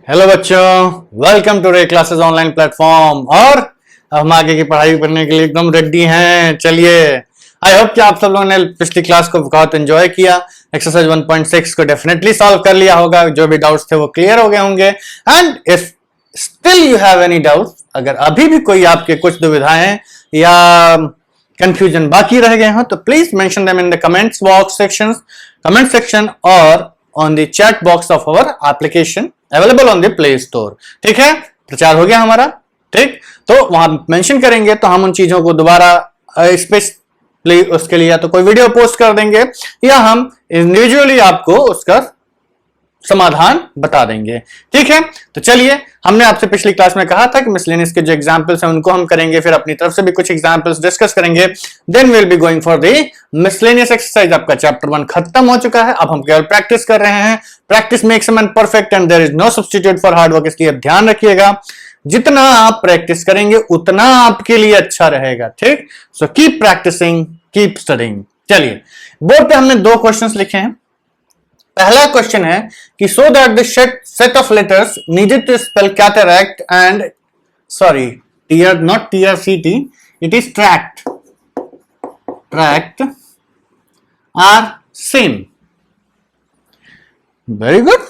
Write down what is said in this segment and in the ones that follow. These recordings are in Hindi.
हेलो बच्चों, वेलकम टू रे क्लासेस ऑनलाइन प्लेटफॉर्म। और अब हम आगे की पढ़ाई करने के लिए एकदम रेडी हैं। चलिए, आई होप कि आप सब लोगों ने पिछली क्लास को बहुत एंजॉय किया। एक्सरसाइज 1.6 को डेफिनेटली सॉल्व कर लिया होगा। जो भी डाउट्स थे वो क्लियर हो गए होंगे। And if still you have any doubt, अगर अभी भी कोई आपके कुछ दुविधाएं या कंफ्यूजन बाकी रह गए हो तो please mention them in the comment section और on the chat box of our application available on the play store. ठीक है, प्रचार हो गया हमारा। ठीक, तो वहां मेंशन करेंगे तो हम उन चीजों को दोबारा स्पेशली उसके लिए या तो कोई वीडियो पोस्ट कर देंगे या हम इंडिविजुअली आपको उसका समाधान बता देंगे। ठीक है, तो चलिए, हमने आपसे पिछली क्लास में कहा था कि मिसलेनियस के जो एग्जांपल्स हैं उनको हम करेंगे, फिर अपनी तरफ से भी कुछ एग्जांपल्स डिस्कस करेंगे। Then will be going for the miscellaneous exercise. आपका चैप्टर 1 खत्म हो चुका है, अब हम केवल प्रैक्टिस कर रहे हैं। Practice makes a man perfect and there is no substitute for hard work, इसलिए ध्यान रखिएगा जितना आप प्रैक्टिस करेंगे उतना आपके लिए अच्छा रहेगा। ठीक, so keep practicing, keep studying. चलिए, बोर्ड पे हमने 2 क्वेश्चंस लिखे हैं। पहला क्वेश्चन है कि so that the set of letters needed to spell cataract and not TRCT, it is tract are same. Very good,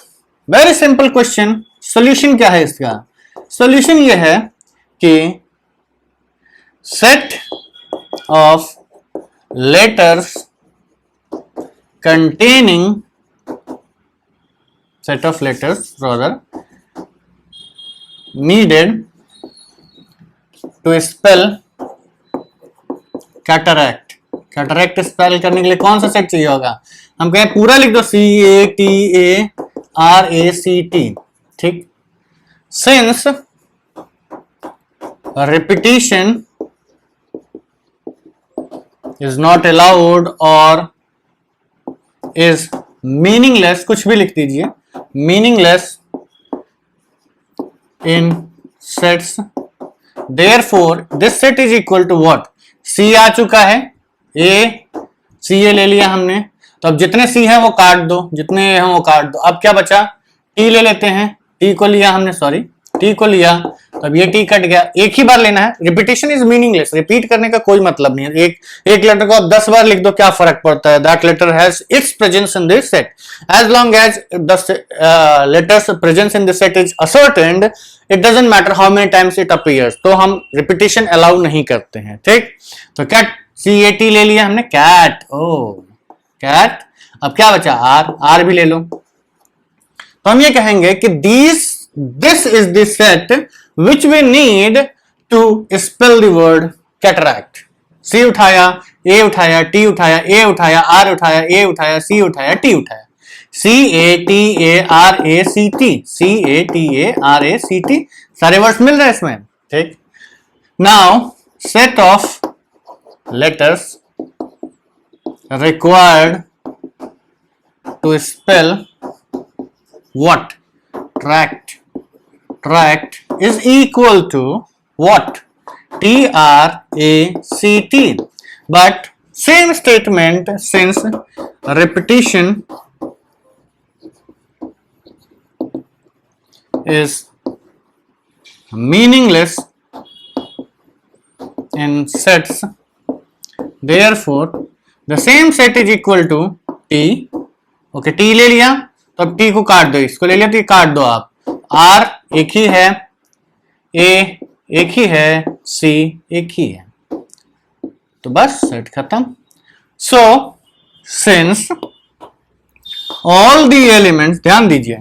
very simple question. Solution क्या है इसका? सॉल्यूशन यह है कि set of letters containing set of letters rather needed to spell cataract spell करने के लिए कौन सा सेट चाहिए होगा? हम कहें पूरा लिख दो, CATARACT। ठीक, since repetition is not allowed or is meaningless, कुछ भी लिख दीजिए, meaningless in sets, therefore this set is equal to what? C आ चुका है, CA ले लिया हमने, तो अब जितने C हैं वो काट दो, जितने हैं वो काट दो। अब क्या बचा? T ले लेते हैं, T को लिया हमने, T को लिया, तो अब ये T कट गया। एक ही बार लेना है, रिपीटेशन इज मीनिंगलेस, रिपीट करने का कोई मतलब नहीं है। एक लेटर को आप 10 बार लिख दो, क्या फर्क पड़ता है? That letter has its presence in this set. As long as the letters presence in this set is ascertained, it doesn't matter how many times it appears. तो हम रिपीटेशन अलाउ नहीं करते हैं। ठीक, तो कैट, CAT ले लिया हमने, कैट, कैट। अब क्या बचा? R भी ले लो। तो हम ये कहेंगे कि this is the set which we need to spell the word cataract. C उठाया, A उठाया, T उठाया, A उठाया, R उठाया, A उठाया, C उठाया, T उठाया। CATARACT सारे वर्ड्स मिल रहे हैं इसमें। ठीक, now set of letters required to spell what? Tract is equal to what? TRACT. But same statement, since repetition is meaningless in sets, therefore the same set is equal to T. Okay, T ले लिया, तो अब T को काट दो, इसको ले लिया तो काट दो आप। R एक ही है, A एक ही है, C एक ही है, तो बस सेट खत्म। So since all the elements, ध्यान दीजिए,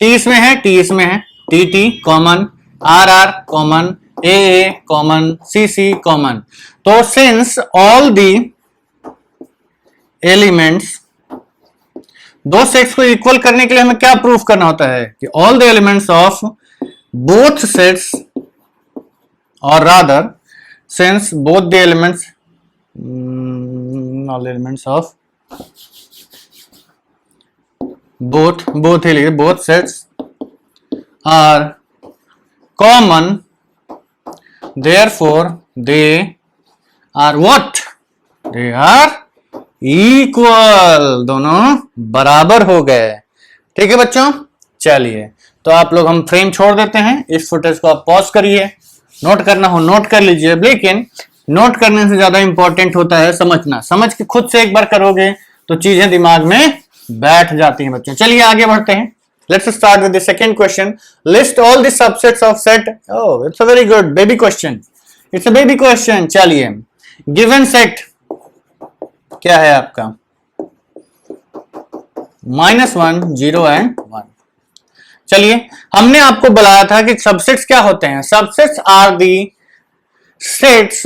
T इसमें है, T इसमें है, TT common, RR common, AA common, CC common. तो सिंस ऑल दी एलिमेंट्स, दो सेट्स को इक्वल करने के लिए हमें क्या प्रूफ करना होता है कि all the elements of both sets, और rather since both the elements, all elements of both sets are common, therefore they are what? They are equal, दोनों बराबर हो गए। ठीक है बच्चों, चलिए तो आप लोग हम फ्रेम छोड़ देते हैं, इस फुटेज को आप पॉज करिए, नोट करना हो नोट कर लीजिए, लेकिन नोट करने से ज्यादा इंपॉर्टेंट होता है समझना। समझ के खुद से एक बार करोगे तो चीजें दिमाग में बैठ जाती हैं बच्चों। चलिए आगे बढ़ते हैं। Let's start with the second question. List all the subsets of set. Oh, it's a very good baby question. It's a baby question. चलिए, given set क्या है आपका? -1, 0 and 1. चलिए, हमने आपको बताया था कि सबसेट्स क्या होते हैं। Subsets are the sets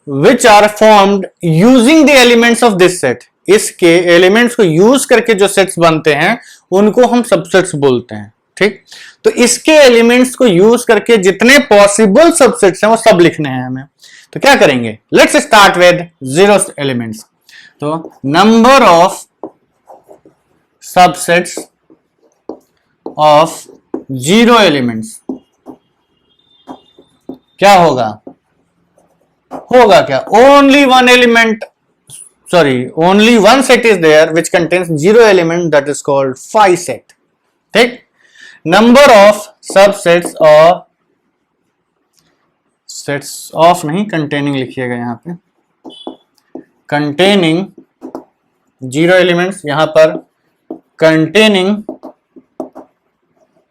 which are formed using the elements of this set. इसके एलिमेंट्स को यूज करके जो सेट्स बनते हैं उनको हम सबसेट्स बोलते हैं। ठीक, तो इसके एलिमेंट्स को यूज करके जितने पॉसिबल सबसेट्स हैं वो सब लिखने हैं हमें। तो क्या करेंगे, लेट्स स्टार्ट विद 0 एलिमेंट्स। तो number of subsets of 0 elements क्या होगा? होगा क्या? Only one set is there which contains 0 element, that is called phi set. ठीक, number of subsets or sets of नहीं, containing लिखिएगा यहां पे, containing 0 elements, यहां पर containing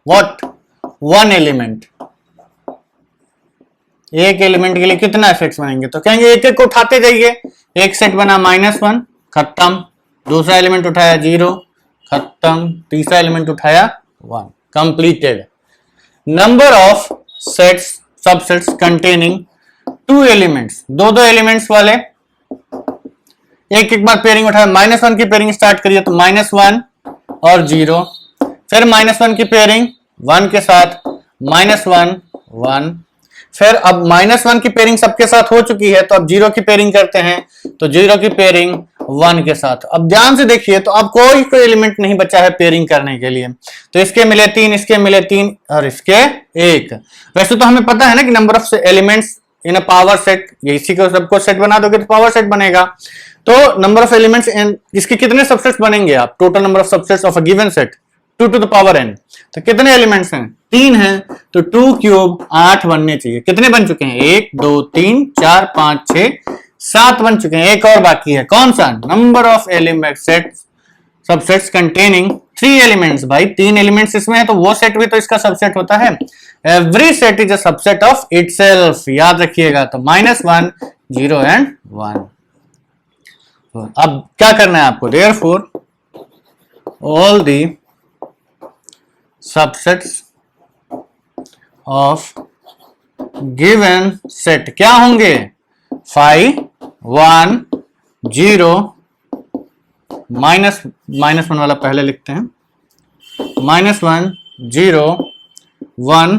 what? 1 element. एक एलिमेंट के लिए कितना सेट्स बनेंगे? तो कहेंगे एक एक को उठाते जाइए। एक सेट बना -1, खत्म। दूसरा एलिमेंट उठाया 0, खत्म। तीसरा एलिमेंट उठाया 1, completed. Number of sets subsets containing 2 elements, दो एलिमेंट्स वाले, एक एक बार पेयरिंग उठाया। -1 की पेयरिंग स्टार्ट करिए तो -1 और 0, फिर -1 की पेयरिंग 1 के साथ, -1 1, फिर अब -1 की पेयरिंग सबके साथ हो चुकी है तो अब 0 की पेयरिंग करते हैं, तो 0 की पेयरिंग 1 के साथ। अब ध्यान से देखिए तो अब कोई एलिमेंट नहीं बचा है पेयरिंग करने के लिए, तो इसके मिले 3, इसके मिले 3 और इसके 1। वैसे तो हमें पता है ना कि number of elements in a power set, ये इसी को सबको सेट बना दोगे तो पावर सेट बनेगा। तो नंबर ऑफ एलिमेंट्स इसके कितने सबसेट्स बनेंगे? आप total number of subsets of a given set 2 to the power n। तो कितने एलिमेंट्स हैं? 3 हैं, तो 2 क्यूब 8 बनने चाहिए। कितने बन चुके हैं? 1 2 3 4 5 6 7 बन चुके हैं। एक और बाकी है, कौन सा? Number of element set subsets containing 3 elements. भाई 3 एलिमेंट्स इसमें है तो वो सेट भी तो इसका सबसेट होता है। Every set is a subset of itself, याद रखिएगा। तो -1 0 and 1। अब क्या करना है आपको? Therefore all the subsets of given set क्या होंगे? phi 1 0 -1 वाला पहले लिखते हैं, -1 0 1,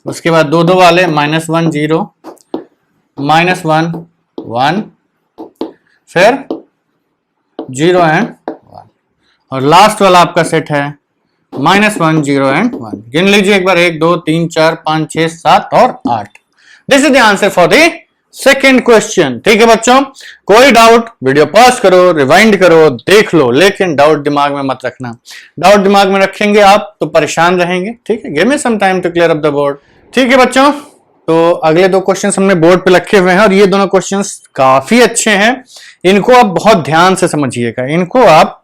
उसके बाद दो वाले -1 0 -1 1, फिर 0 and 1, और लास्ट वाला आपका सेट है -1 0 and 1। गिन लीजिए एक बार, 1 2 3 4 5 6 7 और 8। This is the answer for the second question. ठीक है बच्चों, कोई डाउट वीडियो पॉज करो, रिवाइंड करो, देख लो, लेकिन डाउट दिमाग में मत रखना। डाउट दिमाग में रखेंगे आप तो परेशान रहेंगे। ठीक है, give me some time to clear up the board. ठीक है बच्चों, तो अगले 2 क्वेश्चंस हमने बोर्ड पे रखे हुए हैं और ये दोनों क्वेश्चंस काफी अच्छे हैं। इनको आप बहुत ध्यान से समझिएगा, इनको आप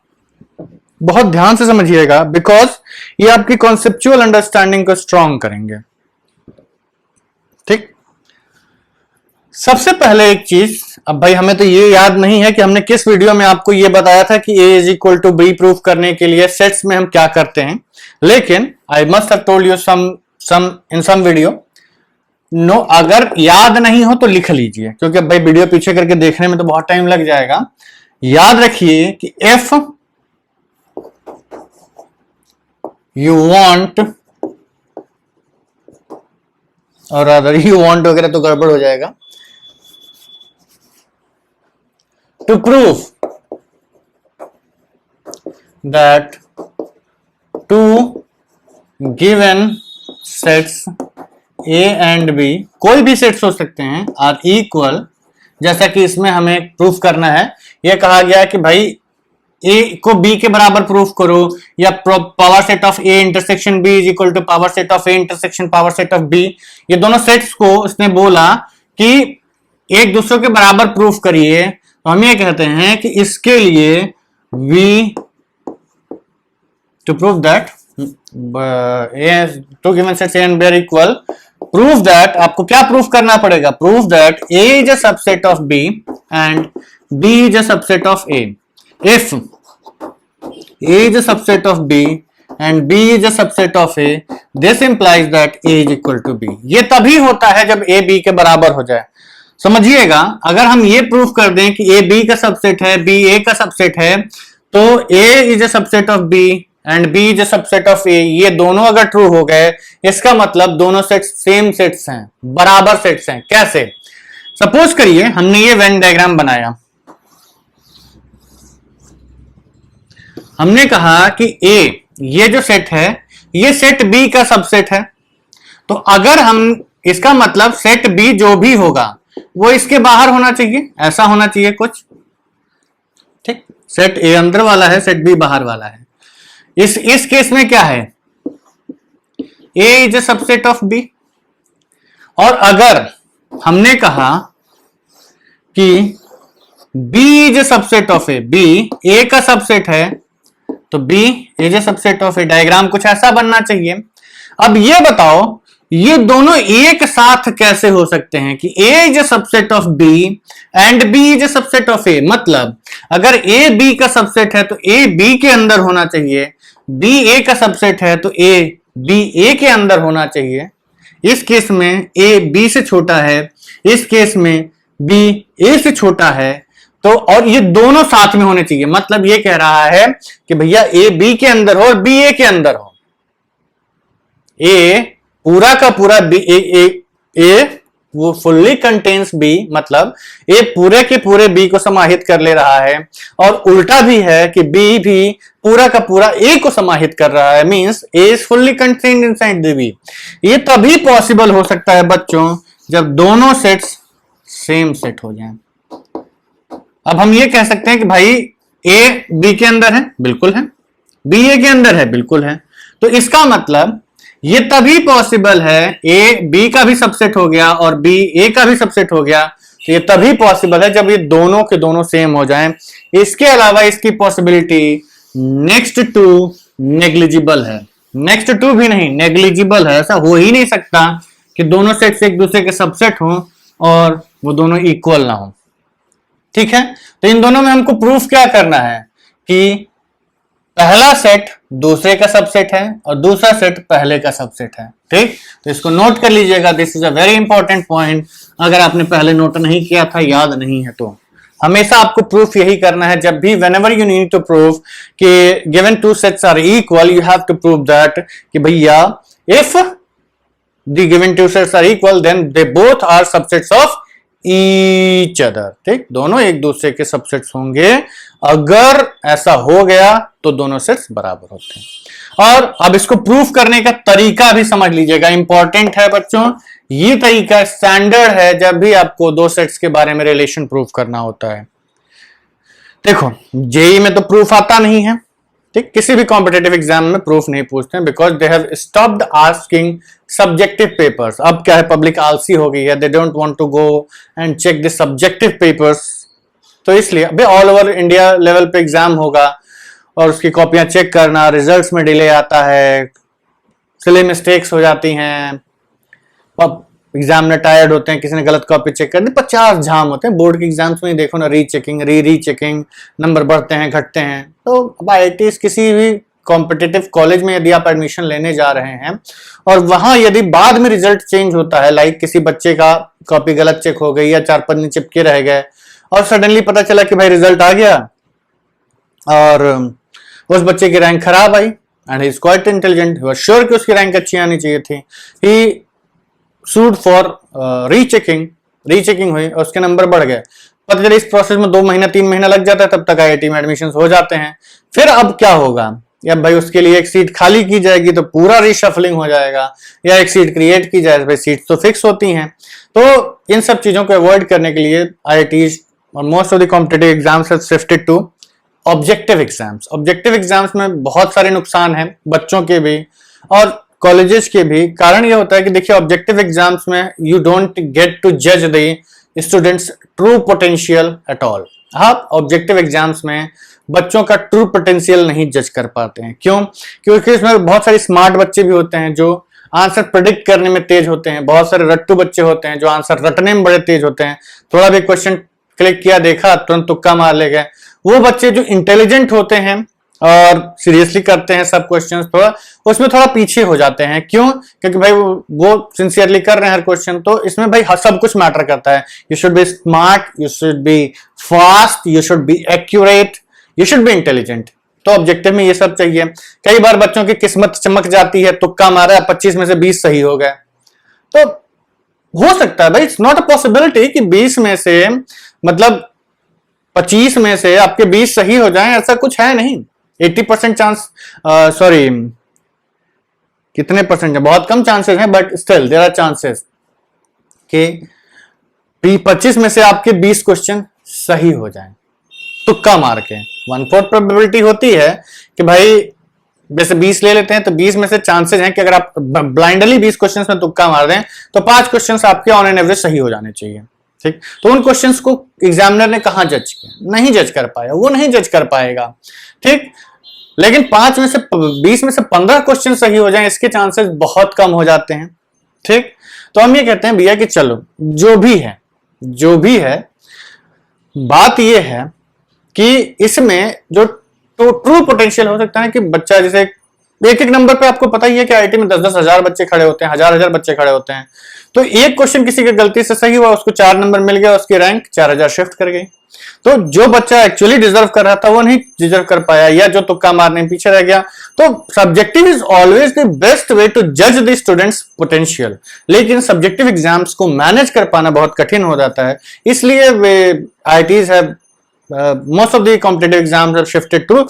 बहुत ध्यान से समझिएगा, बिकॉज ये आपकी कॉन्सेप्चुअल अंडरस्टैंडिंग को स्ट्रॉन्ग करेंगे। ठीक, सबसे पहले एक चीज, अब भाई हमें तो ये याद नहीं है कि हमने किस वीडियो में आपको ये बताया था कि A is equal to B proof करने के लिए सेट्स में हम क्या करते हैं, लेकिन I must have told you in some video. No, अगर याद नहीं हो तो लिख लीजिए, क्योंकि भाई वीडियो पीछे करके देखने में तो बहुत टाइम लग जाएगा। याद रखिए कि F you want, और अदर you want वगैरह तो गड़बड़ हो जाएगा। To prove that two given sets A and B, कोई भी सेट्स हो सकते हैं, are equal, जैसा कि इसमें हमें प्रूफ करना है। यह कहा गया कि भाई ए को बी के बराबर प्रूफ करो, या power set of A intersection B is equal to power set of A intersection power set of B, ये दोनों सेट्स को उसने बोला कि एक दूसरे के बराबर प्रूफ करिए, तो हम ये कहते हैं कि इसके लिए we to prove that two given sets A and B are equal, prove that, आपको क्या प्रूफ करना पड़ेगा, prove that A is a subset of B and B is a subset of A. If A is a subset of B and B is a subset of A, this implies that A is equal to B। ये तभी होता है जब A B के बराबर हो जाए। समझिएगा, अगर हम ये प्रूफ कर दें कि A B का सबसेट है, B A का सबसेट है, तो A is a subset of B and B is a subset of A, ये दोनों अगर ट्रू हो गए, इसका मतलब दोनों सेट्स सेम सेट्स हैं, बराबर सेट्स हैं। कैसे? सपोज करिए हमने ये वेन डायग्राम बनाया, हमने कहा कि A ये जो सेट है ये सेट B का सबसेट है, तो अगर हम, इसका मतलब सेट B जो भी होगा वो इसके बाहर होना चाहिए, ऐसा होना चाहिए कुछ, ठीक। सेट A अंदर वाला है, सेट B बाहर वाला है। इस केस में क्या है, A is a subset of B, और अगर हमने कहा कि B is a subset of A, B A का सबसेट है, तो B is a subset of A, diagram कुछ ऐसा बनना चाहिए। अब ये बताओ ये दोनों एक साथ कैसे हो सकते हैं कि A is a subset of B and B is a subset of A, मतलब अगर A B का सबसेट है तो A B के अंदर होना चाहिए, B A का सबसेट है तो A B A के अंदर होना चाहिए। इस केस में A B से छोटा है, इस केस में B A से छोटा है, तो और ये दोनों साथ में होने चाहिए, मतलब ये कह रहा है कि भैया ए बी के अंदर हो और बी ए के अंदर हो। ए पूरा का पूरा बी ए वो फुल्ली कंटेन्स बी, मतलब ए पूरे के पूरे बी को समाहित कर ले रहा है, और उल्टा भी है कि बी भी पूरा का पूरा ए को समाहित कर रहा है, means A is fully contained inside the B. ये तभी पॉसिबल हो सकता है बच्चों जब दोनों सेट्स सेम सेट हो जाएं। अब हम ये कह सकते हैं कि भाई ए बी के अंदर है, बिल्कुल है, बी ए के अंदर है, बिल्कुल है, तो इसका मतलब ये तभी पॉसिबल है, ए बी का भी सबसेट हो गया और बी ए का भी सबसेट हो गया, तो ये तभी पॉसिबल है जब ये दोनों के दोनों सेम हो जाएं। इसके अलावा इसकी पॉसिबिलिटी नेक्स्ट टू नेग्लिजिबल है, नेक्स्ट टू भी नहीं, नेग्लिजिबल है। ऐसा हो ही नहीं सकता कि दोनों सेट्स एक दूसरे के सबसेट हो और वो दोनों इक्वल ना हो, ठीक है। तो इन दोनों में हमको प्रूफ क्या करना है कि पहला सेट दूसरे का सबसेट है और दूसरा सेट पहले का सबसेट है, ठीक। तो इसको नोट कर लीजिएगा, this is a very important point. अगर आपने पहले नोट नहीं किया था, याद नहीं है, तो हमेशा आपको प्रूफ यही करना है जब भी, whenever you need to prove कि given two sets are equal, you have to prove that कि भैया if the given two sets are equal then they both are subsets of each other, ठीक। दोनों एक दूसरे के सबसेट्स होंगे, अगर ऐसा हो गया तो दोनों सेट्स बराबर होते हैं। और अब इसको प्रूफ करने का तरीका भी समझ लीजिएगा, इंपॉर्टेंट है बच्चों। ये तरीका स्टैंडर्ड है जब भी आपको दो सेट्स के बारे में रिलेशन प्रूफ करना होता है। देखो जेई में तो प्रूफ आता नहीं है, ठीक, किसी भी कॉम्पिटेटिव एग्जाम में प्रूफ नहीं पूछते हैं, because they have stopped asking subjective papers. अब क्या है, पब्लिक आलसी हो गई है, they don't want to go and check the subjective papers, तो इसलिए अभी ऑल ओवर इंडिया लेवल पे एग्जाम होगा और उसकी कॉपियां चेक करना, रिजल्ट्स में डिले आता है, सिले मिस्टेक्स हो जाती हैं, एग्जामिनर टायर्ड होते हैं, किसी ने गलत कॉपी चेक कर दी, 50 झाम होते हैं। बोर्ड के एग्जाम्स में देखो ना, रीचेकिंग रीचेकिंग, नंबर बढ़ते हैं घटते हैं। तो अब IITs किसी भी कॉम्पिटिटिव कॉलेज में यदि आप एडमिशन लेने जा रहे हैं और वहां यदि बाद में रिजल्ट चेंज होता है, लाइक किसी बच्चे का कॉपी गलत चेक हो गई या 4-5 दिन चिपके रह गए और सडनली पता चला कि भाई रिजल्ट आ गया और उस बच्चे की रैंक खराब आई and he is quite intelligent, he was sure कि उसकी रैंक अच्छी आनी चाहिए थी, ही सूड फॉर रीचेकिंग हुई और उसके नंबर बढ़ गए। पता चला इस प्रोसेस में 2 महीना 3 महीना लग जाता है, तब तक IIT में एडमिशन हो जाते हैं। फिर अब क्या होगा, या भाई उसके लिए एक सीट खाली की जाएगी तो पूरा रिशफलिंग हो जाएगा, या एक सीट क्रिएट की जाए, भाई सीट तो फिक्स होती हैं। तो इन सब चीजों को अवॉइड करने के लिए IITs और most of the competitive exams have shifted to objective exams में बहुत सारे नुकसान हैं, बच्चों के भी और कॉलेजेस के भी। कारण ये होता है कि देखिए ऑब्जेक्टिव एग्जाम्स में यू डोंट गेट टू जज the students true potential at all. आप ऑब्जेक्टिव एग्जाम्स में बच्चों का ट्रू पोटेंशियल नहीं जज कर पाते हैं। क्यों? क्योंकि इसमें बहुत सारे स्मार्ट बच्चे भी होते हैं जो आंसर प्रेडिक्ट करने में तेज होते हैं, बहुत सारे रट्टू बच्चे होते हैं जो आंसर रटने में बड़े तेज होते हैं। थोड़ा भी क्वेश्चन क्लिक किया, देखा, तुरंत तुक्का मार ले गए। वो बच्चे जो इंटेलिजेंट होते हैं और सीरियसली करते हैं सब क्वेश्चंस, थोड़ा उसमें थोड़ा पीछे हो जाते हैं। क्यों? क्योंकि भाई वो सिंसियरली कर रहे हैं हर क्वेश्चन, तो इसमें भाई सब कुछ मैटर करता है। You should B smart, you should B fast, you should be accurate, you should be intelligent. तो ऑब्जेक्टिव में ये सब चाहिए। कई बार बच्चों की किस्मत चमक जाती है, तुक्का मारा, 25 में से 20 सही हो गए। तो हो सकता है भाई, इट्स नॉट अ पॉसिबिलिटी कि 20 में से मतलब 25 में से आपके 20 सही हो जाएं, ऐसा कुछ है नहीं। 80% चांस, सॉरी कितने परसेंट है, बहुत कम चांसेस हैं, but still there are chances कि 25 में से आपके 20 क्वेश्चन सही हो जाएं तुक्का मार के। 1/4 प्रोबेबिलिटी होती है कि भाई जैसे 20 ले लेते हैं तो 20 में से चांसेस हैं कि अगर आप ब्लाइंडली 20 क्वेश्चंस में तुक्का मार दें तो 5 क्वेश्चंस आपके ऑन एन एवरेज सही हो जाने चाहिए। ठीक, तो उन क्वेश्चंस को एग्जामिनर ने कहां जज किया? नहीं जज कर पाया, वो नहीं जज कर पाएगा। ठीक, लेकिन 5 में से 20 में से 15 क्वेश्चन सही हो जाएं, इसके चांसेस बहुत कम हो जाते हैं। ठीक, तो हम ये कहते हैं भैया कि चलो जो भी है बात ये है कि इसमें जो तो ट्रू पोटेंशियल हो सकता है कि बच्चा जैसे एक नंबर पे आपको पता ही है कि आईआईटी में 10-10 हजार बच्चे खड़े होते हैं, हजार बच्चे खड़े होते हैं। तो एक क्वेश्चन किसी की गलती से सही हुआ, उसको 4 नंबर मिल गया, उसकी रैंक 4000 शिफ्ट कर गई। तो जो बच्चा एक्चुअली डिजर्व कर रहा था वो नहीं डिजर्व कर पाया, या जो तुक्का मारने में पीछे रह गया। तो subjective is always the best way to जज द स्टूडेंट्स पोटेंशियल, लेकिन सब्जेक्टिव एग्जाम्स को मैनेज कर पाना बहुत कठिन हो जाता है। इसलिए वे IITs have most of the competitive exams have shifted to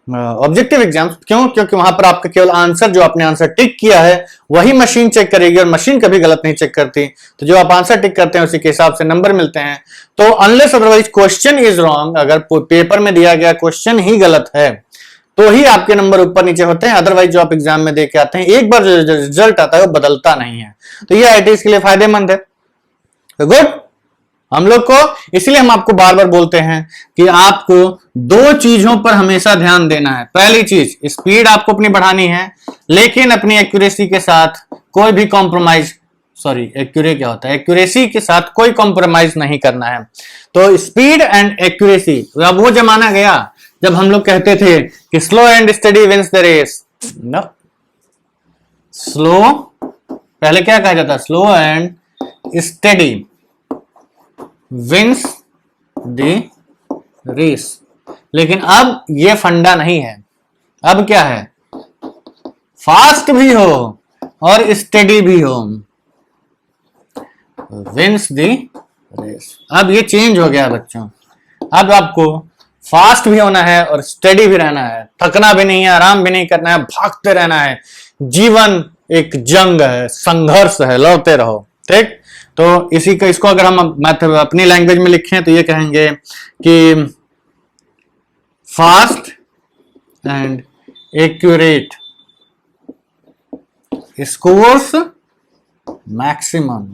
objective exams. क्यों? क्योंकि वहां पर आपका केवल आंसर, जो आपने आंसर टिक किया है वही मशीन चेक करेगी, और मशीन कभी गलत नहीं चेक करती। तो जो आप आंसर टिक करते हैं उसी के हिसाब से नंबर मिलते हैं। तो unless otherwise question is wrong, अगर पेपर में दिया गया क्वेश्चन ही गलत है तो ही आपके नंबर ऊपर नीचे होते हैं। अदरवाइज जो आप एग्जाम में दे के आते हैं, एक बार जो रिजल्ट आता है वो बदलता नहीं है। तो ये आईआईटीज के लिए फायदेमंद है। गुड, हम लोग को इसलिए हम आपको बार बार बोलते हैं कि आपको 2 चीजों पर हमेशा ध्यान देना है। पहली चीज, स्पीड आपको अपनी बढ़ानी है, लेकिन अपनी एक्यूरेसी के साथ कोई भी कॉम्प्रोमाइज, एक्यूरेसी के साथ कोई कॉम्प्रोमाइज नहीं करना है। तो स्पीड एंड एक्यूरेसी। अब वो जमाना गया जब हम लोग कहते थे कि slow and steady wins the race. No, slow पहले क्या कहा जाता? Slow and steady wins the race. लेकिन अब ये फंडा नहीं है। अब क्या है? फास्ट भी हो और स्टेडी भी हो, विंस द रेस। अब ये चेंज हो गया बच्चों। अब आपको फास्ट भी होना है और स्टेडी भी रहना है, थकना भी नहीं है, आराम भी नहीं करना है, भागते रहना है। जीवन एक जंग है, संघर्ष है, लड़ते रहो। ठीक, तो इसको अगर हम अपनी लैंग्वेज में लिखें तो ये कहेंगे कि fast and accurate scores maximum.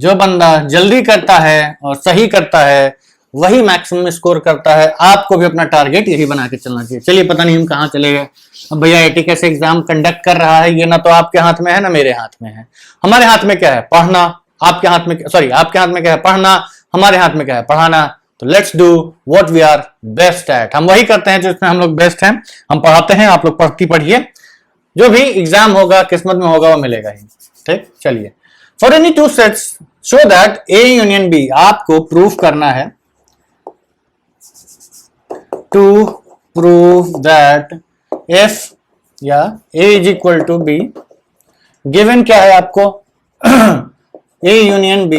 जो बंदा जल्दी करता है और सही करता है वही मैक्सिमम स्कोर करता है। आपको भी अपना टारगेट यही बना के चलना चाहिए। चलिए, पता नहीं हम कहाँ चले गए। अब भैया आईआईटी कैसे एग्जाम कंडक्ट कर रहा है, ये ना तो आपके हाथ में है ना मेरे हाथ में है। हमारे हाथ में क्या है? पढ़ना। आपके हाथ में क्या है? पढ़ना। हमारे हाथ में क्या है? पढ़ाना। तो let's do what we are best at. हम वही करते हैं जिसमें हम लोग बेस्ट हैं। हम पढ़ाते हैं, आप लोग पढ़िए। जो भी एग्जाम होगा, किस्मत में होगा, वो मिलेगा ही। ठीक, चलिए। For any 2 sets show that A union B, आपको प्रूफ करना है। टू प्रूव दैट F या A is equal to B, given क्या है आपको? A union B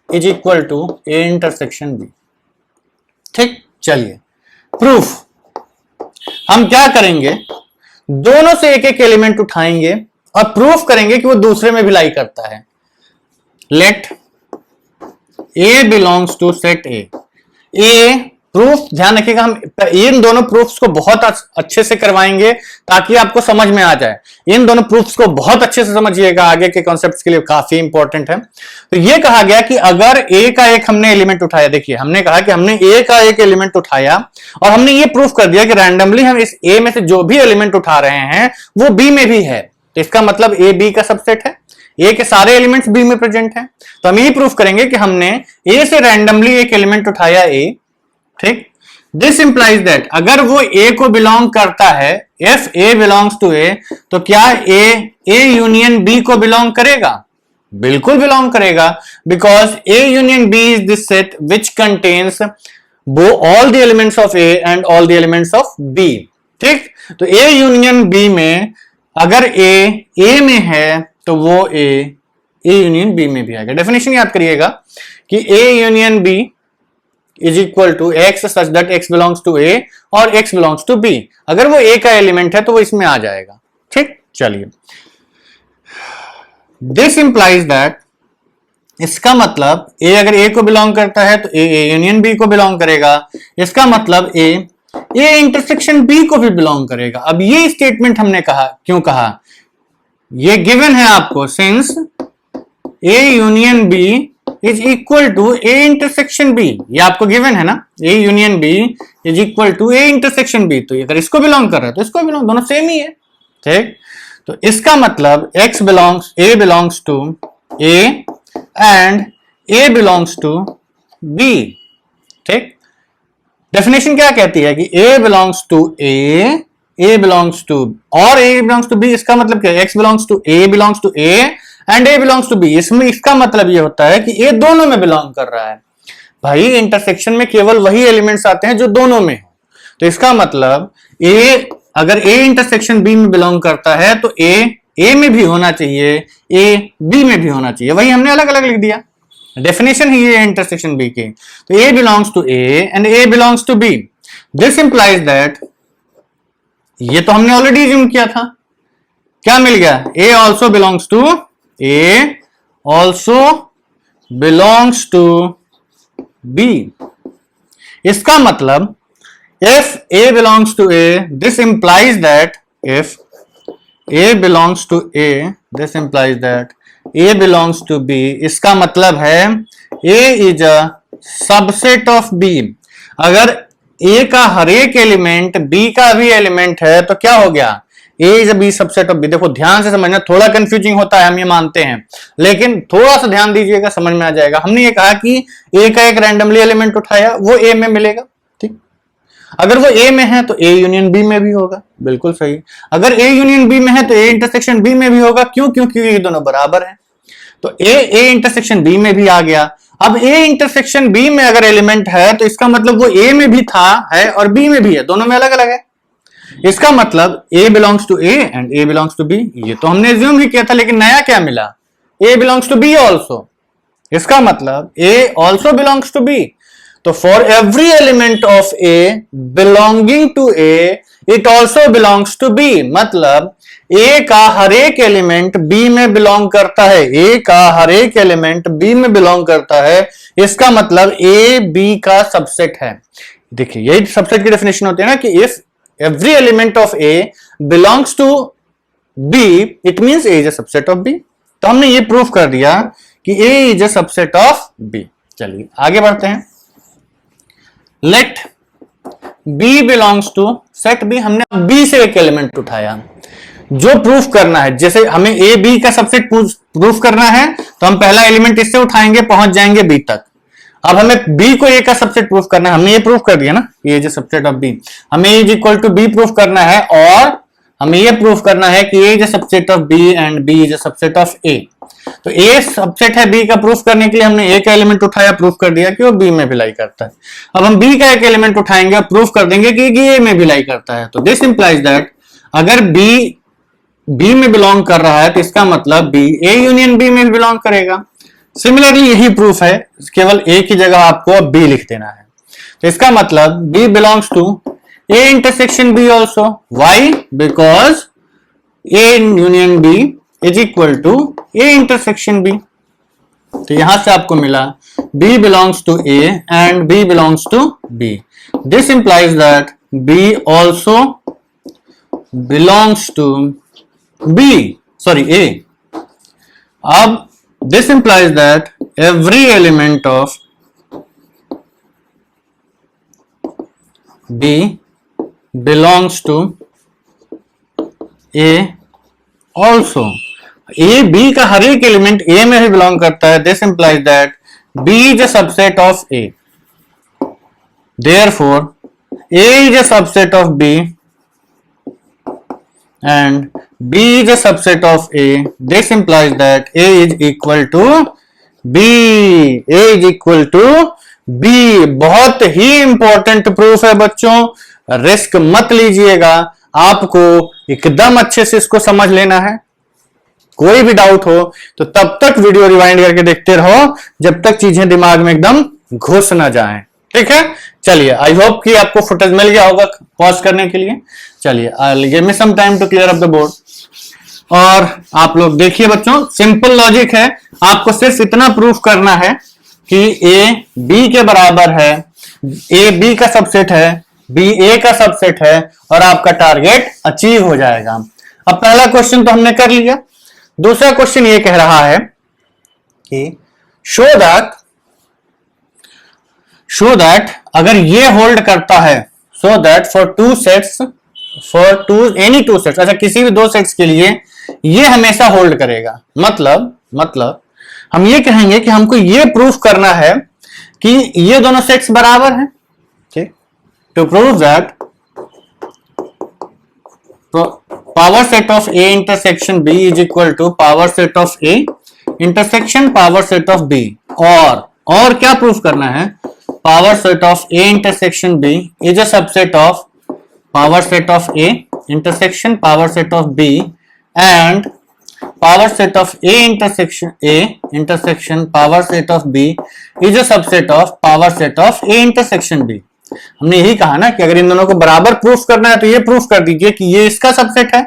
is equal to A intersection B। ठीक, चलिए प्रूफ। हम क्या करेंगे? दोनों से एक एक एलिमेंट उठाएंगे और प्रूफ करेंगे कि वो दूसरे में भी लाई करता है। Let A belongs to set A proof ध्यान रखिएगा, हम इन दोनों प्रूफ्स को बहुत अच्छे से करवाएंगे ताकि आपको समझ में आ जाए। इन दोनों प्रूफ्स को बहुत अच्छे से समझिएगा, आगे के कॉन्सेप्ट्स के लिए काफी इंपॉर्टेंट है। तो ये कहा गया कि अगर ए का एक हमने एलिमेंट उठाया, देखिए हमने कहा कि हमने ए का एक एलिमेंट उठाया और हमने ये प्रूफ कर दिया कि रैंडमली हम इस ए में से जो भी एलिमेंट उठा रहे हैं वो बी में भी है, तो इसका मतलब ए बी का सबसेट है, ए के सारे एलिमेंट्स बी में प्रेजेंट हैं। तो हम यही प्रूफ करेंगे कि हमने ए से रैंडमली एक एलिमेंट उठाया ए, ठीक। दिस इंप्लाइज दैट अगर वो ए को बिलोंग करता है, if A belongs to A, तो क्या ए यूनियन बी को बिलोंग करेगा? बिल्कुल बिलोंग करेगा, because A union B is this set which contains all the elements of A and all the elements of B, ठीक। तो ए यूनियन बी में अगर ए में है तो वो ए यूनियन बी में भी आएगा। डेफिनेशन याद करिएगा कि A union B is equal to X such that X belongs to A और एक्स बिलोंग्स टू बी। अगर वो ए का एलिमेंट है तो वो इसमें आ जाएगा, ठीक। चलिए, दिस इंप्लाइज दैट, इसका मतलब ए अगर ए को बिलोंग करता है तो ए यूनियन बी को बिलोंग करेगा, इसका मतलब ए इंटरसेक्शन बी को भी बिलोंग करेगा। अब ये स्टेटमेंट हमने कहा, क्यों कहा? ये गिवन है आपको, since A union B is equal to A intersection B, ये आपको गिवन है ना, A union B is equal to A intersection B. तो अगर इसको बिलोंग कर रहा है तो इसको बिलोंग, दोनों सेम ही है, ठीक। तो इसका मतलब X belongs, A belongs to A and A belongs to B, ठीक। डेफिनेशन क्या कहती है कि A belongs to A belongs to और ए बिलोंग्स टू बी। इसका मतलब क्या है? X belongs to A and A belongs to B. इसमें इसका मतलब ये होता है कि ए दोनों में बिलोंग कर रहा है। भाई इंटरसेक्शन में केवल वही एलिमेंट्स आते हैं जो दोनों में हो, तो इसका मतलब ए अगर ए इंटरसेक्शन बी में बिलोंग करता है तो ए में भी होना चाहिए, ए बी में भी होना चाहिए। वही हमने अलग अलग लिख दिया, डेफिनेशन ही है इंटरसेक्शन बी की। तो A belongs to A and A belongs to B. This implies that, ये तो हमने ऑलरेडी ज्यूम किया था, क्या मिल गया? ए ऑल्सो बिलोंग्स टू बी। इसका मतलब if a belongs to a, this implies that if a belongs to a, this implies that a belongs to b। इसका मतलब है a is a subset of b। अगर a का हर एक एलिमेंट b का भी एलिमेंट है तो क्या हो गया? A is a B subset of B। देखो ध्यान से समझना, थोड़ा कंफ्यूजिंग होता है, हम ये मानते हैं, लेकिन थोड़ा सा ध्यान दीजिएगा, समझ में आ जाएगा। हमने ये कहा कि A का एक रैंडमली एलिमेंट उठाया, वो A में मिलेगा, ठीक। अगर वो A में है तो A यूनियन B में भी होगा, बिल्कुल सही। अगर A यूनियन B में है तो A इंटरसेक्शन B में भी होगा, क्यों? क्योंकि ये दोनों बराबर हैं। तो A इंटरसेक्शन B में भी आ गया। अब A इंटरसेक्शन B में अगर एलिमेंट है तो इसका मतलब वो A में भी था, है, और B में भी है, दोनों में अलग अलग है। इसका मतलब A belongs to A and A belongs to B। ये तो हमने assume ही किया था, लेकिन नया क्या मिला? A belongs to B also। इसका मतलब A also belongs to B। तो for every element of A belonging to A, it also belongs to B। मतलब A का हर एक एलिमेंट B में belong करता है, A का हर एक एलिमेंट B में belong करता है। इसका मतलब A B का सबसेट है। देखिए यही सबसेट की डेफिनेशन होती है ना कि if every element of A belongs to B, it means A is a subset of B। तो हमने ये प्रूफ कर दिया कि A is a subset of B। चलिए आगे बढ़ते हैं। Let B belongs to set B। हमने B से एक एलिमेंट उठाया, जो प्रूफ करना है, जैसे हमें A B का सबसेट प्रूफ करना है तो हम पहला एलिमेंट इससे उठाएंगे, पहुंच जाएंगे B तक। अब हमें B को A का सबसेट प्रूफ करना है, हमने ये प्रूफ कर दिया ना, ये जो सबसेट ऑफ B। हमें A is equal to B proof करना है, और हमें ये प्रूफ करना है कि A is a subset of B and B is a subset of A। तो A सबसेट है B का, प्रूफ करने के लिए हमने A का एलिमेंट उठाया, प्रूफ कर दिया कि वो B में भी लाई करता है। अब हम B का एक एलिमेंट उठाएंगे और प्रूफ कर देंगे कि A में भी लाई करता है। तो दिस इंप्लाइज दैट अगर B में बिलोंग कर रहा है तो इसका मतलब B A यूनियन B में भी बिलोंग करेगा। सिमिलरली यही प्रूफ है, केवल A की जगह आपको अब B लिख देना है। तो इसका मतलब B belongs to A intersection B also. Why? Because A union B is equal to A intersection B। तो यहां से आपको मिला B belongs to A and B belongs to B. This implies that B also belongs to B. Sorry, A. अब this implies that every element of B belongs to A also. A B का हर एक एलिमेंट A में भी बिलोंग करता है. This implies that B is a subset of A. Therefore, A is a subset of B and B is a subset of A. This implies that A is equal to B. A is equal to B. बहुत ही इंपॉर्टेंट प्रूफ है बच्चों, रिस्क मत लीजिएगा, आपको एकदम अच्छे से इसको समझ लेना है. कोई भी डाउट हो तो तब तक वीडियो रिवाइंड करके देखते रहो जब तक चीजें दिमाग में एकदम घुस ना जाएं. ठीक है, चलिए, आई होप कि आपको फुटेज मिल गया होगा पॉज करने के लिए. चलिए, give me some time to clear up the board. और आप लोग देखिए बच्चों, सिंपल लॉजिक है, आपको सिर्फ इतना प्रूफ करना है कि ए बी के बराबर है, ए बी का सबसेट है, बी ए का सबसेट है, और आपका टारगेट अचीव हो जाएगा. अब पहला क्वेश्चन तो हमने कर लिया. दूसरा क्वेश्चन ये कह रहा है कि शो दैट अगर ये होल्ड करता है, so that for two sets, any two sets, अच्छा किसी भी दो सेट्स के लिए ये हमेशा होल्ड करेगा. मतलब हम ये कहेंगे कि हमको ये प्रूफ करना है कि ये दोनों सेट्स बराबर हैं. ठीक, to prove that power set of A intersection B is equal to power set of A intersection power set of B. और क्या प्रूफ करना है? power set of A intersection B is a subset of power set of A intersection power set of B and power set of A intersection power set of B is a subset of power set of A intersection B. हमने यही कहा ना कि अगर इन दोनों को बराबर प्रूफ करना है तो ये प्रूफ कर दीजिए कि ये इसका सबसेट है.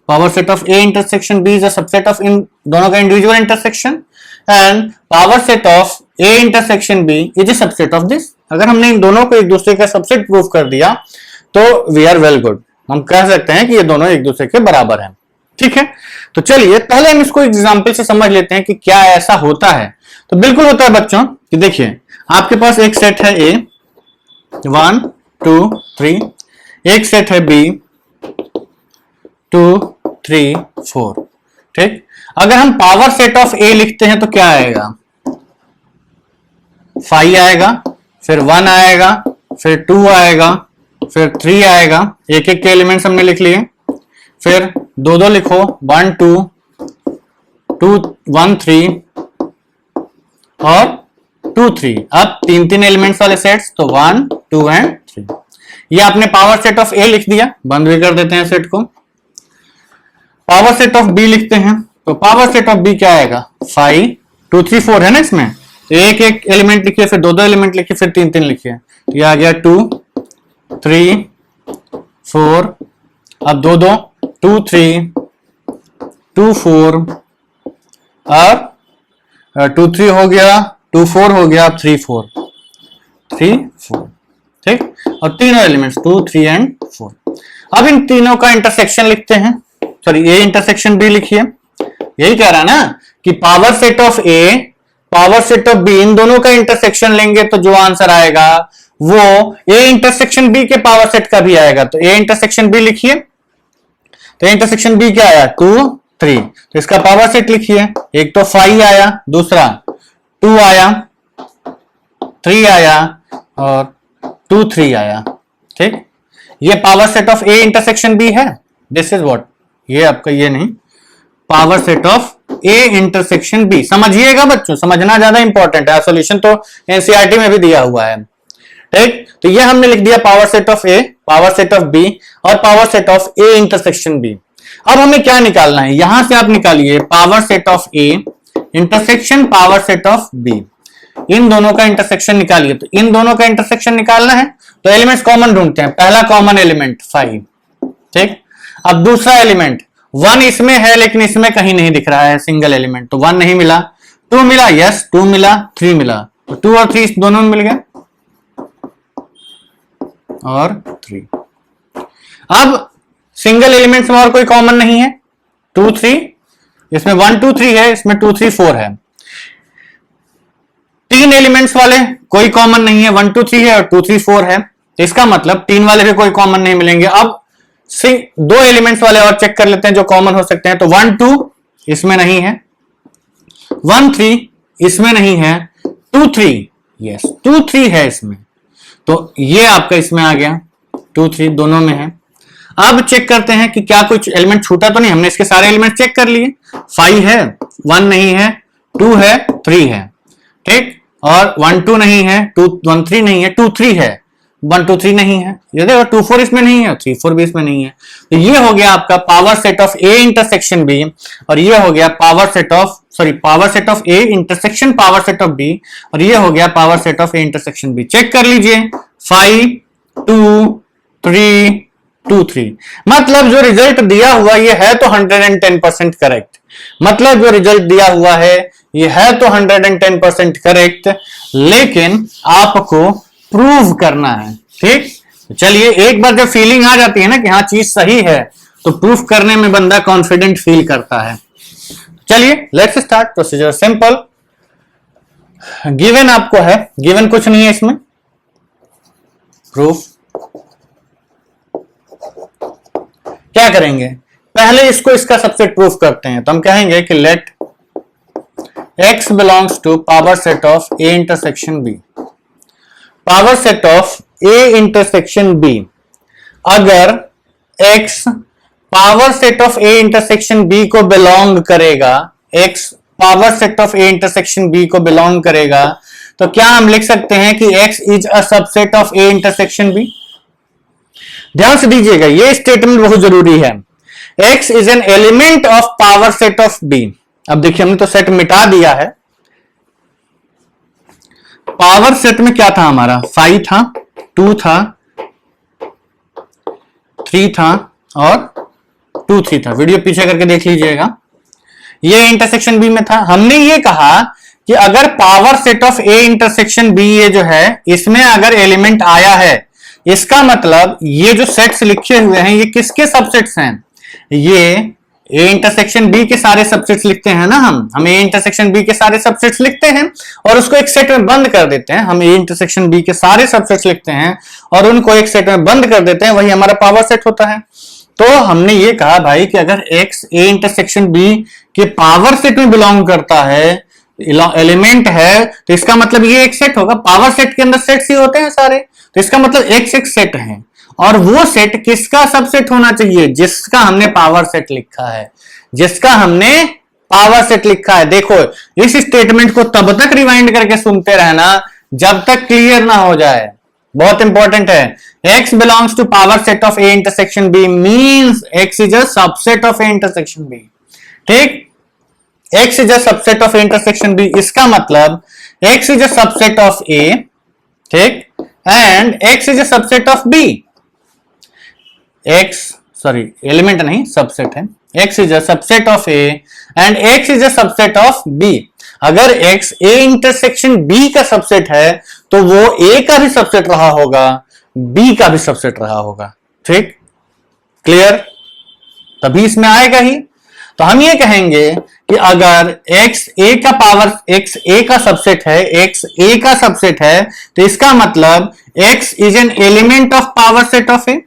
Power set of A intersection B is a subset of इन दोनों का individual intersection and power set of A intersection B is a subset of this. अगर हमने इन दोनों को एक दूसरे का सबसेट प्रूफ कर दिया तो वी आर वेल गुड. हम कह सकते हैं कि ये दोनों एक दूसरे के बराबर हैं. ठीक है, तो चलिए पहले हम इसको एग्जाम्पल से समझ लेते हैं कि क्या ऐसा होता है. तो बिल्कुल होता है बच्चों कि देखिए, आपके पास एक सेट है ए 1 2 3, एक सेट है बी 2 3 4. ठीक, अगर हम पावर सेट ऑफ ए लिखते हैं तो क्या आएगा? 5 आएगा, फिर 1 आएगा, फिर 2 आएगा, फिर 3 आएगा. एक एक के एलिमेंट्स हमने लिख लिए. फिर दो दो लिखो, 1 2 2 1 3 और 2 3. अब तीन तीन एलिमेंट्स वाले सेट्स, तो 1 2 एंड 3. ये आपने पावर सेट ऑफ ए लिख दिया. बंद भी कर देते हैं सेट को. पावर सेट ऑफ बी लिखते हैं तो पावर सेट ऑफ बी क्या आएगा? 5 2 3 4 है ना इसमें. तो एक एक एलिमेंट लिखिए, फिर दो दो एलिमेंट लिखिए, फिर तीन तीन लिखिए. तो ये आ गया 2 3 4. अब दो दो 2 3 2 4 और 2 3 हो गया, 2 4 हो गया, अब 3 4 3 4. ठीक, और तीनों एलिमेंट्स 2 3 एंड 4. अब इन तीनों का इंटरसेक्शन लिखते हैं. सॉरी, ए इंटरसेक्शन बी लिखिए. यही कह रहा है ना कि power set of A power set of B, इन दोनों का इंटरसेक्शन लेंगे तो जो आंसर आएगा वो ए इंटरसेक्शन बी के पावर सेट का भी आएगा. तो ए इंटरसेक्शन बी लिखिए. तो इंटरसेक्शन बी क्या आया? 2 3. तो इसका पावर सेट लिखिए. एक तो 5 आया, दूसरा 2 आया, 3 आया और 2 3 आया. ठीक, ये power set of A intersection B है. दिस इज व्हाट, ये आपका ये नहीं, power set of A intersection B. समझिएगा बच्चों, समझना ज्यादा इंपॉर्टेंट है. सॉल्यूशन तो एनसीईआरटी में भी दिया हुआ है. ठीक, तो ये हमने लिख दिया power set of A, power set of B और power set of A intersection B. अब हमें क्या निकालना है? यहां से आप निकालिए power set of A intersection power set of B. इन दोनों का इंटरसेक्शन निकालिए. तो इन दोनों का इंटरसेक्शन निकालना है तो एलिमेंट्स कॉमन ढूंढते हैं. पहला कॉमन एलिमेंट 5. ठीक, अब दूसरा एलिमेंट 1 इसमें है लेकिन इसमें कहीं नहीं दिख रहा है सिंगल एलिमेंट, तो 1 नहीं मिला. 2 मिला, यस 2 मिला, 3 मिला. तो 2 और 3 दोनों में मिल गया, और 3। अब सिंगल एलिमेंट्स में और कोई कॉमन नहीं है, 2 3, इसमें 1 2 3 है, इसमें 2 3 4 है। 3 एलिमेंट्स वाले कोई कॉमन नहीं है, 1 2 3 है और 2 3 4 है, इसका मतलब 3 वाले भी कोई कॉमन नहीं मिलेंगे। अब 2 एलिमेंट्स वाले और चेक कर लेते हैं जो कॉमन हो सकते हैं। तो 1 2 इसमें नहीं है, 1 3 इसमें नहीं है, 2 3 यस 2 3 है इसमें, तो ये आपका इसमें आ गया, 2 3 दोनों में है। अब चेक करते हैं कि क्या कुछ एलिमेंट छूटा तो नहीं, हमने इसके सारे एलिमेंट चेक कर लिए। 5 है, 1 नहीं है, 2 है, 3 है, ठीक, और 1 2 नहीं है, 2 1 3 नहीं है, 2 3 है, 1 2 3 नहीं है, ये देखो 2 4 इसमें नहीं है, 3 4 भी इसमें नहीं है। तो ये हो गया आपका power set of A intersection B, और ये हो गया power set of A intersection power set of B, और ये हो गया power set of A intersection B. Check कर लीजिए, 5 2 3 2 3, मतलब जो रिजल्ट दिया हुआ ये है तो 110% करेक्ट, मतलब जो रिजल्ट दिया हुआ है ये है तो 110% करेक्ट, लेकिन आपको प्रूव करना है, ठीक। चलिए, एक बार जब फीलिंग आ जाती है ना कि हाँ चीज सही है, तो प्रूफ करने में बंदा कॉन्फिडेंट फील करता है। चलिए let's start procedure. Simple, given आपको है, गिवन कुछ नहीं है इसमें, प्रूफ क्या करेंगे, पहले इसको इसका सबसेट प्रूफ करते हैं। तो हम कहेंगे कि let x belongs to power set of a intersection b, power set of a intersection b, अगर x power set of a intersection b को बिलोंग करेगा, x power set of a intersection b को बिलोंग करेगा, तो क्या हम लिख सकते हैं कि x is a subset of a intersection b। ध्यान से दीजिएगा, ये स्टेटमेंट बहुत जरूरी है। x is an element of power set of b। अब देखिए, हमने तो सेट मिटा दिया है। पावर सेट में क्या था हमारा, 5 था, 2 था, 3 था और 2 3 था। वीडियो पीछे करके देख लीजिएगा। ये इंटरसेक्शन बी में था। हमने ये कहा कि अगर power set of A intersection B, ये जो है इसमें अगर एलिमेंट आया है, इसका मतलब ये जो सेट्स लिखे हुए हैं ये किसके सबसेट्स हैं, ये ए इंटरसेक्शन बी के सारे सबसेट्स लिखते हैं ना, हम ए इंटरसेक्शन बी के सारे सबसेट्स लिखते हैं और उसको एक सेट में बंद कर देते हैं। हम ए इंटरसेक्शन बी के सारे सबसेट्स लिखते हैं और उनको एक सेट में बंद कर देते हैं, वही हमारा पावर सेट होता है। तो हमने ये कहा भाई कि अगर एक्स ए इंटरसेक्शन बी के पावर सेट में बिलोंग करता है, एलिमेंट है, तो इसका मतलब ये एक सेट होगा। पावर सेट के अंदर सेट्स ही होते हैं सारे, तो इसका मतलब एक सेट है, और वो सेट किसका सबसेट होना चाहिए, जिसका हमने पावर सेट लिखा है, जिसका हमने पावर सेट लिखा है। देखो, इस स्टेटमेंट को तब तक रिवाइंड करके सुनते रहना जब तक क्लियर ना हो जाए, बहुत इंपॉर्टेंट है। x belongs to power set of a intersection b means x is a subset of a intersection b, ठीक। x is a subset of a intersection b, इसका मतलब x is a subset of a, ठीक, and x is a subset of b। Element नहीं, सबसेट है। x is a subset of a and x is a subset of b। अगर x a इंटरसेक्शन b का सबसेट है तो वो a का भी सबसेट रहा होगा, b का भी सबसेट रहा होगा, ठीक, क्लियर, तभी इसमें आएगा ही। तो हम ये कहेंगे कि अगर x a का पावर x a का सबसेट है, x a का सबसेट है, तो इसका मतलब x is an element of power set of a।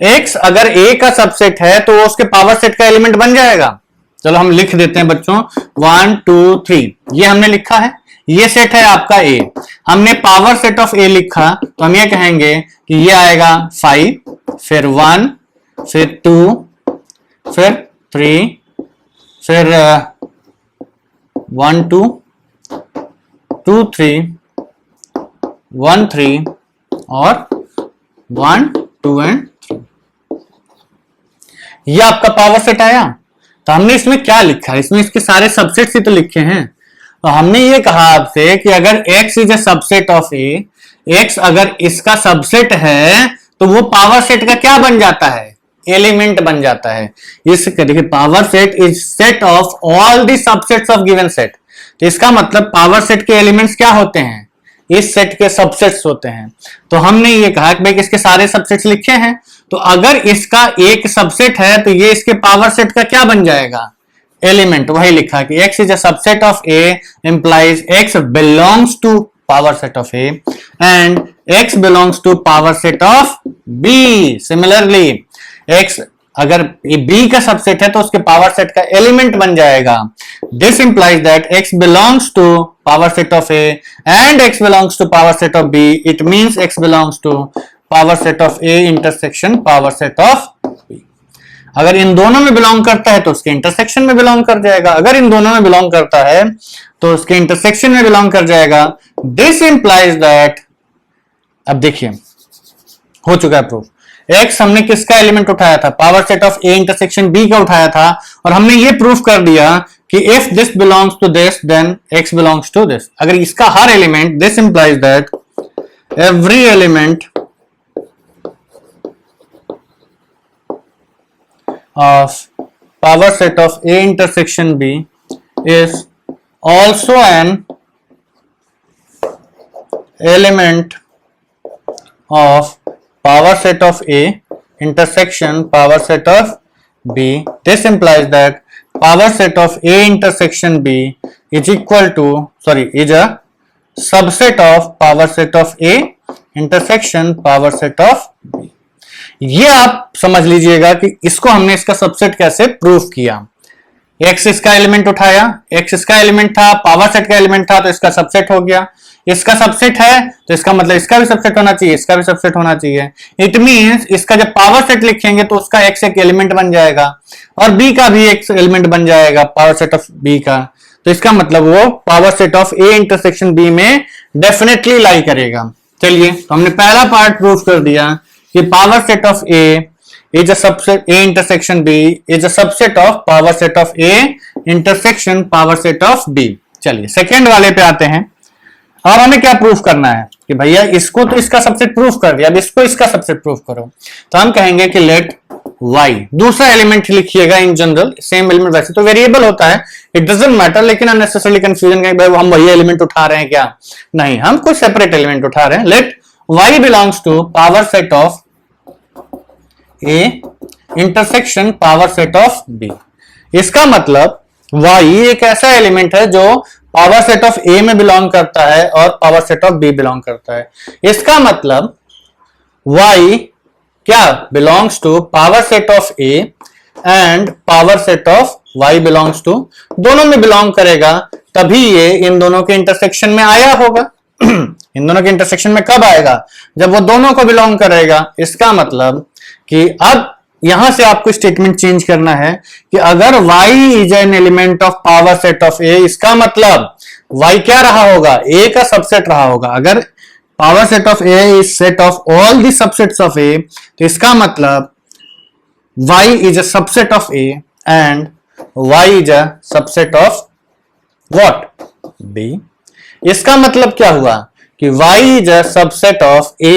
x अगर a का सबसेट है तो वो उसके पावर सेट का एलिमेंट बन जाएगा। चलो हम लिख देते हैं बच्चों, 1 2 3, ये हमने लिखा है, ये सेट है आपका a। हमने पावर सेट ऑफ a लिखा, तो हम ये कहेंगे कि ये आएगा 5, फिर 1, फिर 2, फिर 3, फिर 1 2 2 3 1 3 और 1 2 एंड 3, ये आपका पावर सेट आया। तो हमने इसमें क्या लिखा है, इसमें इसके सारे सबसेट्स ही तो लिखे हैं। तो हमने ये कहा आपसे कि अगर x is a subset of a, x अगर इसका सबसेट है तो वो पावर सेट का क्या बन जाता है, एलिमेंट बन जाता है। इस देखिए, power set is set of all the subsets of given set. तो इसका मतलब पावर सेट के एलिमेंट्स क्या होते हैं, इस सेट के सबसेट्स होते हैं। तो हमने ये कहा कि भाई इसके सारे सबसेट्स लिखे हैं, तो अगर इसका एक सबसेट है तो ये इसके पावर सेट का क्या बन जाएगा, एलिमेंट। वही लिखा कि x is a subset of a implies x belongs to power set of a and x belongs to power set of b. Similarly x अगर b का सबसेट है तो उसके पावर सेट का एलिमेंट बन जाएगा। This implies that x belongs to power set of a and x belongs to power set of b. It means x belongs to power set of a intersection power set of b. अगर इन दोनों में बिलोंग करता है तो उसके इंटरसेक्शन में बिलोंग कर जाएगा, अगर इन दोनों में बिलोंग करता है तो उसके इंटरसेक्शन में बिलोंग कर जाएगा। दिस इंप्लाइज दैट, अब देखिए हो चुका है प्रूफ। एक्स हमने किसका एलिमेंट उठाया था, power set of A intersection B का उठाया था, और हमने ये प्रूफ कर दिया कि if this belongs to this then X belongs to this. अगर इसका हर element, this implies that every element of power set of A intersection B is also an element of power set of A intersection power set of B. This implies that power set of A intersection B is equal to, is a subset of power set of A intersection power set of B. ये आप समझ लीजिएगा कि इसको हमने इसका सबसेट कैसे प्रूफ किया। x इसका एलिमेंट उठाया, x इसका एलिमेंट था, पावर सेट का एलिमेंट था, तो इसका सबसेट हो गया। इसका सबसेट है तो इसका मतलब इसका भी सबसेट होना चाहिए, इसका भी सबसेट होना चाहिए। इट मींस इसका जब पावर सेट लिखेंगे तो उसका x एक एलिमेंट बन जाएगा और b का भी एक एलिमेंट बन जाएगा पावर सेट ऑफ b का। तो इसका मतलब वो power set of a intersection b में डेफिनेटली लाई करेगा। चलिए, तो हमने पहला पार्ट प्रूफ कर दिया कि power set of A is a subset, A intersection B is a subset of power set of A intersection power set of B। चलिए सेकेंड वाले पे आते हैं। और हमें क्या प्रूफ करना है कि भैया इसको तो इसका सबसेट प्रूफ कर दिया, अब इसको इसका सबसेट प्रूफ करो। तो हम कहेंगे कि लेट y, दूसरा एलिमेंट लिखिएगा इन जनरल, सेम एलिमेंट वैसे तो वेरिएबल होता है, इट डजंट मैटर, लेकिन अननेसेसरली कंफ्यूजन है भाई हम वही एलिमेंट उठा रहे हैं क्या, नहीं, हम कुछ सेपरेट एलिमेंट उठा रहे हैं। Let y belongs to power set of A intersection power set of B। इसका मतलब y एक ऐसा एलिमेंट है जो पावर सेट ऑफ A में बिलोंग करता है और power set of B belong करता है। इसका मतलब y क्या belongs to power set of A and power set of y belongs to, दोनों में बिलोंग करेगा, तभी ये इन दोनों के इंटरसेक्शन में आया होगा। इन दोनों के इंटरसेक्शन में कब आएगा, जब वो दोनों को बिलोंग करेगा। इसका मतलब कि अब यहां से आपको स्टेटमेंट चेंज करना है कि अगर y is an element of power set of A, इसका मतलब y क्या रहा होगा, A का सबसेट रहा होगा। अगर power set of A is set of all the subsets of A, तो इसका मतलब y is a subset of A and y is a subset of what, B। इसका मतलब क्या हुआ कि y is a subset of A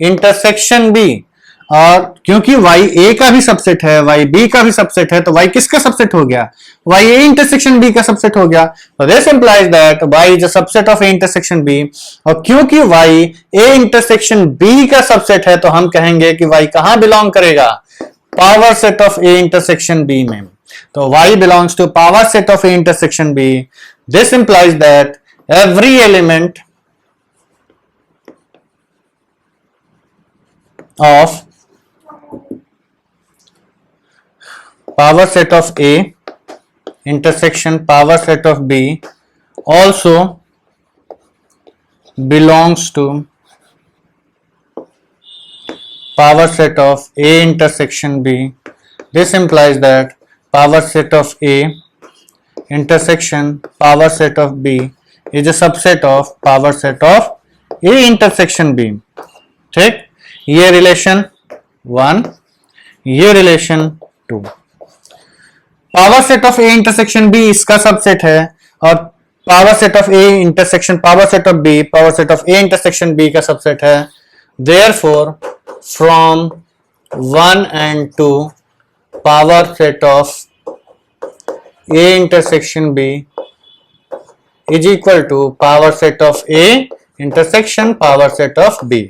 intersection B, और क्योंकि y A का भी सबसेट है, y B का भी सबसेट है, तो y किसका सबसेट हो गया, y A इंटरसेक्शन B का सबसेट हो गया। तो this implies that y is a subset of A intersection B, और क्योंकि y A इंटरसेक्शन B का सबसेट है तो हम कहेंगे कि y कहां बिलोंग करेगा, power set of A intersection B में। तो y belongs to power set of A intersection B। This implies that every element of power set of A intersection power set of B also belongs to power set of A intersection B. This implies that power set of A intersection power set of B is a subset of power set of A intersection B। ठीक, ये रिलेशन 1, ये relation 2। Power set of A intersection B इसका सबसेट है, और power set of A intersection power set of B power set of A intersection B का सबसेट है। Therefore from 1 and 2 power set of A intersection B is equal to power set of A intersection power set of B.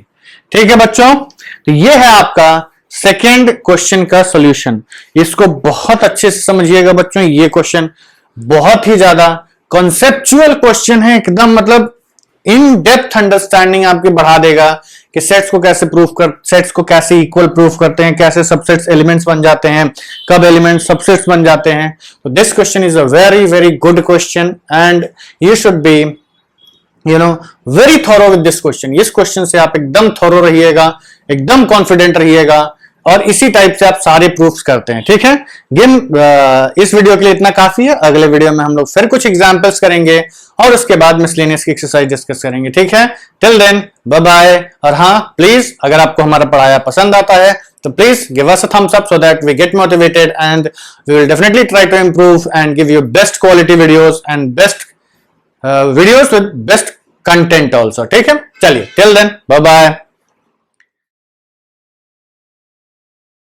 ठीक है बच्चों, तो ये है आपका सेकेंड क्वेश्चन का सॉल्यूशन। इसको बहुत अच्छे से समझिएगा बच्चों, ये क्वेश्चन बहुत ही ज्यादा कॉन्सेप्चुअल क्वेश्चन है, एकदम मतलब इन डेप्थ अंडरस्टैंडिंग आपकी बढ़ा देगा कि सेट्स को कैसे सेट्स को कैसे इक्वल प्रूफ करते हैं, कैसे सबसेट्स एलिमेंट्स बन जाते हैं, कब एलिमेंट्स सबसेट्स बन जाते हैं। तो this question is a very very good question and you should be very thorough with this question. इस क्वेश्चन से आप एकदम थोरो रहिएगा, एकदम कॉन्फिडेंट रहिएगा और इसी टाइप से आप सारे प्रूफ्स करते हैं। ठीक है, इस वीडियो के लिए इतना काफी है। अगले वीडियो में हम लोग फिर कुछ एग्जांपल्स करेंगे और उसके बाद मिसलेनियस की एक्सरसाइज डिस्कस करेंगे। ठीक है, टिल देन बाय बाय। और हाँ, प्लीज अगर आपको हमारा पढ़ाया पसंद आता है तो please give us a thumbs up so that we get motivated and we will definitely try to improve and give you best quality videos and best videos with best content also. ठीक है, चलिए टिल देन बाय बाय।